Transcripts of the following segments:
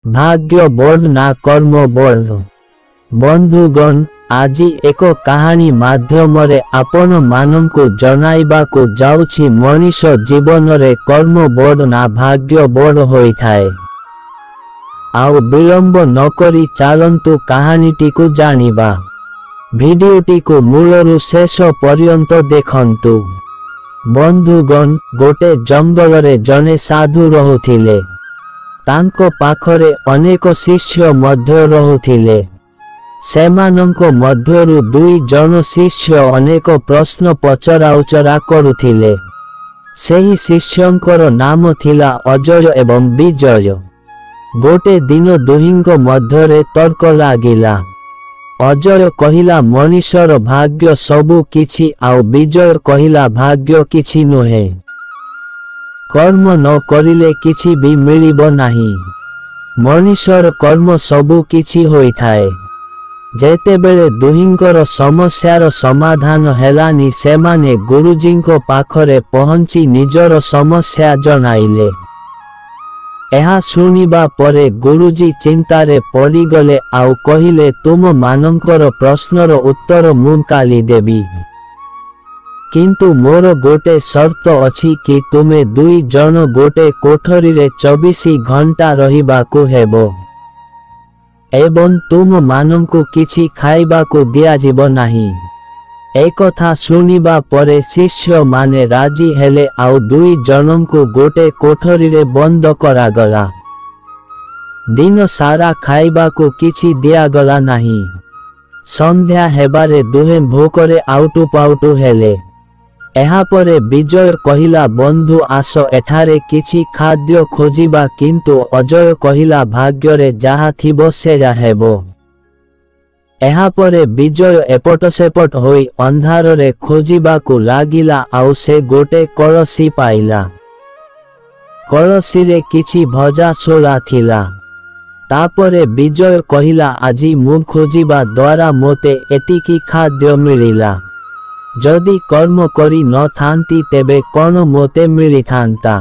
भाग्य बड़ ना कर्म बड़। बंधुगण आजी एक कहानी माध्यमरे आपण मानंकु जनाइबाकु जाउछि मनीष जीवन रे कर्म बड़ ना भाग्य बड़ होई थाए। आउ विलंब नकरी चालंतु कहानीटी को जानिबा। भिडियोटी को मूलरु शेष पर्यंत देखंतु। बंधुगण गोटे जंगल रे जने साधु रहुथिले। तांको पाखरे अनेक शिष्य मध्य रहुथिले। सेमानंको मध्यरु दुई जन शिष्य अनेक प्रश्न पचराउचरा करुथिले। सेही शिष्यंकर नाम थिला अजय एवं विजय। गोटे दिन दुहिंको मध्यरे तर्क लागिला। अजय कहिला मनीषर भाग्य सबु किछि आउ विजय कहिला भाग्य किछि नुहे। कर्म न करिले किछि भी मिलिबो नाही। मनीषर कर्म सबु किछि होई थाए। जेतेबेले दुहिंकर समस्यार समाधान हेलानी सेमाने गुरुजींको पाखरे पहुंची निजर समस्या जनाइले। एहा सुनिबा परे गुरुजी चिंतारे पड़ीगले आउ कहिले तुम मानंकर प्रश्नर उत्तर मु काली देबी। किंतु मोर गोटे शर्त अछि कि तुमे दुई जन गोटे कोठरी रे 24 घंटा रहिबाकु हेबो एवं तुम मानंकु किछि खाइबाकु दिया जिबो नाही। एकथा सुनिबा परे शिष्य माने राजी हेले आउ दुई जनंकु गोटे कोठरी रे बंद करागला। दिन सारा खाइबाकु किछि दियागला नाही। संध्या हेबारे दुहे भोकरे आउटु पाउटु हेले। एहा परे विजय कहिला बंधु आस एठारे किछि खाद्य खोजिबा किंतु अजय कहिला भाग्य रे जाहा थिबो से जा हेबो। एहा परे विजय एपट सेपट होई अंधार रे खोजिबाकु लागिला आउ से गोटे कलसी पाइला। कलसी रे किछि भजा सोला थिला। तापरे विजय कहिला आजी मु खोजिबा द्वारा मोते एतिकी खाद्य मिलिला। जदि कर्म करी न थांती तेबे कौन मोते मिली थांता।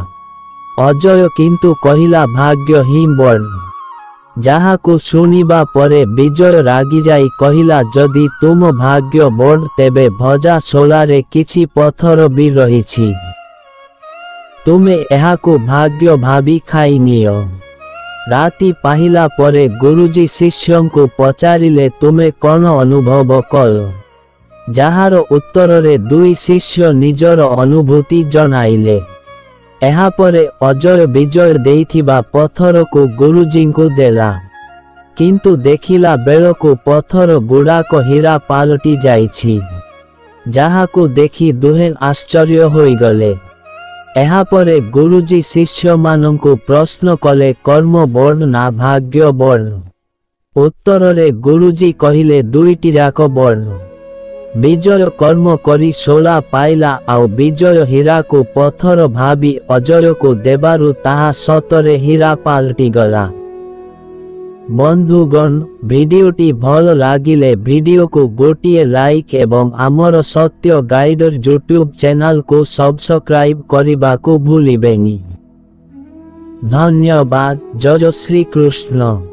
अजय किंतु कहिला भाग्य ही बड़। जाहाकु सुनिबा परे विजय रागी जाई कहिला जदि तुम भाग्य बड़ तेबे भजा सोलारे किछि पत्थर भी रहिछि। तुमे एहाकु भाग्य भाबी खाई नियो। राति पाहिला परे गुरुजी शिष्यंकु पचारिले तुमे कौन अनुभव कल। जाहार उत्तर रे दुई शिष्य निजर अनुभूति जनाइले। एहा परे अजय विजय देइथिबा पत्थर को गुरुजी को देला। किंतु देखिला बेलको पत्थर गुड़ाक हीरा पालटी जाइछि। जाहाकु देखि दुहे आश्चर्य होई गले। एहा परे गुरुजी शिष्य मानंकु प्रश्न कले कर्म बड़ ना भाग्य बड़। उत्तर रे गुरुजी कहिले दुईटी जाक बड़। विजय कर्म करी सोला पाइला आउ विजय हीरा को पत्थर भाबी अजय को देबारु ताहा सतरे हीरा पालटी गला। बंधुगण भिडियोटी भल लागिले भिडियो को गोटिए लाइक एवं आमर सत्य गाइडर यूट्यूब चैनल को सब्सक्राइब करिबा को भूलिबेनी। धन्यवाद। जय श्री कृष्ण।